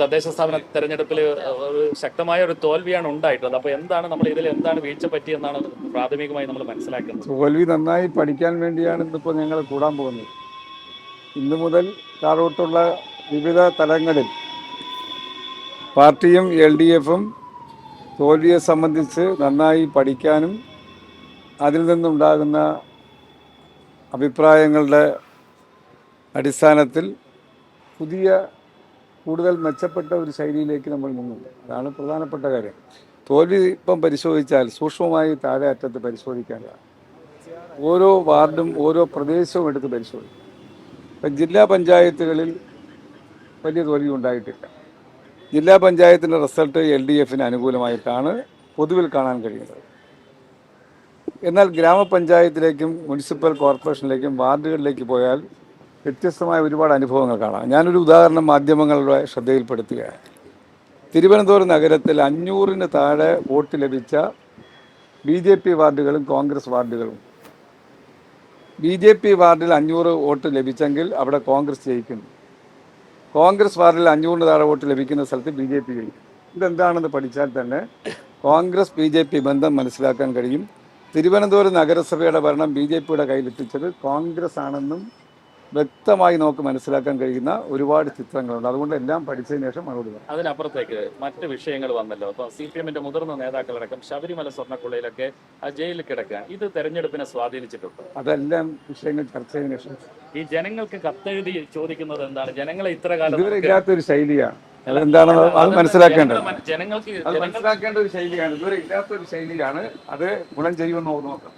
തദ്ദേശ സ്ഥാപന തെരഞ്ഞെടുപ്പിൽ ഒരു ശക്തമായ ഒരു തോൽവിയാണ് ഉണ്ടായിട്ടുള്ളത്. അപ്പോൾ എന്താണ് നമ്മൾ ഇതിൽ എന്താണ് വീഴ്ച പറ്റിയെന്നാണ് പ്രാഥമികമായി നമ്മൾ മനസ്സിലാക്കുന്നത്? തോൽവി നന്നായി പഠിക്കാൻ വേണ്ടിയാണ് ഇന്നിപ്പോൾ ഞങ്ങൾ കൂടാൻ പോകുന്നത്. ഇന്നു മുതൽ താഴോട്ടുള്ള വിവിധ തലങ്ങളിൽ പാർട്ടിയും LDFും തോൽവിയെ സംബന്ധിച്ച് നന്നായി പഠിക്കാനും അതിൽ നിന്നുണ്ടാകുന്ന അഭിപ്രായങ്ങളുടെ അടിസ്ഥാനത്തിൽ പുതിയ കൂടുതൽ മെച്ചപ്പെട്ട ഒരു ശൈലിയിലേക്ക് നമ്മൾ മുങ്ങുന്നു. അതാണ് പ്രധാനപ്പെട്ട കാര്യം. തോൽവി ഇപ്പം പരിശോധിച്ചാൽ സൂക്ഷ്മമായി താഴെ അറ്റത്ത് പരിശോധിക്കേണ്ടതാണ്. ഓരോ വാർഡും ഓരോ പ്രദേശവും എടുത്ത് പരിശോധിക്കും. ഇപ്പം ജില്ലാ പഞ്ചായത്തുകളിൽ വലിയ തോൽവി ഉണ്ടായിട്ടില്ല. ജില്ലാ പഞ്ചായത്തിൻ്റെ റിസൾട്ട് LDFിന് അനുകൂലമായിട്ടാണ് പൊതുവിൽ കാണാൻ കഴിയുന്നത്. എന്നാൽ ഗ്രാമപഞ്ചായത്തിലേക്കും മുനിസിപ്പൽ കോർപ്പറേഷനിലേക്കും വാർഡുകളിലേക്ക് പോയാൽ വ്യത്യസ്തമായ ഒരുപാട് അനുഭവങ്ങൾ കാണാം. ഞാനൊരു ഉദാഹരണം മാധ്യമങ്ങളുടെ ശ്രദ്ധയിൽപ്പെടുത്തുകയാണ്. തിരുവനന്തപുരം നഗരത്തിൽ 500-ന് താഴെ വോട്ട് ലഭിച്ച BJP വാർഡുകളും കോൺഗ്രസ് വാർഡുകളും. BJP വാർഡിൽ 500 വോട്ട് ലഭിച്ചെങ്കിൽ അവിടെ കോൺഗ്രസ് ജയിക്കുന്നു. കോൺഗ്രസ് വാർഡിൽ 500-ന് താഴെ വോട്ട് ലഭിക്കുന്ന സ്ഥലത്ത് BJP ജയിക്കും. ഇതെന്താണെന്ന് പഠിച്ചാൽ തന്നെ കോൺഗ്രസ് BJP ബന്ധം മനസ്സിലാക്കാൻ കഴിയും. തിരുവനന്തപുരം നഗരസഭയുടെ ഭരണം BJPയുടെ കയ്യിലെത്തിച്ചത് കോൺഗ്രസ് ആണെന്നും വ്യക്തമായി നമുക്ക് മനസ്സിലാക്കാൻ കഴിയുന്ന ഒരുപാട് ചിത്രങ്ങളുണ്ട്. അതുകൊണ്ട് എല്ലാം പഠിച്ചതിന് ശേഷം മറുപടി പറയാം. അതിനപ്പുറത്തേക്ക് മറ്റ് വിഷയങ്ങൾ വന്നല്ലോ. അപ്പോൾ CPMന്റെ മുതിർന്ന നേതാക്കളടക്കം ശബരിമല സ്വർണ്ണക്കൊള്ളയിലൊക്കെ ജയിലിൽ കിടക്കുക, ഇത് തെരഞ്ഞെടുപ്പിനെ സ്വാധീനിച്ചിട്ടുണ്ട്. അതെല്ലാം വിഷയങ്ങൾ ചർച്ച ചെയ്തതിനു ശേഷം ഈ ജനങ്ങൾക്ക് കത്തെഴുതി ചോദിക്കുന്നത് എന്താണ്? ജനങ്ങളെ ഇത്ര കാലം ഇതുവരെ ഇല്ലാത്തൊരു ശൈലിയാണ്. അതെന്താണെന്ന് അത് മനസ്സിലാക്കേണ്ടത്. ജനങ്ങൾക്ക് മനസ്സിലാക്കേണ്ട ഒരു ശൈലിയാണ്. ഇതുവരെ ഇല്ലാത്തൊരു ശൈലിയാണ്. അത് ഗുണം ചെയ്യുമെന്ന് നോക്കാം.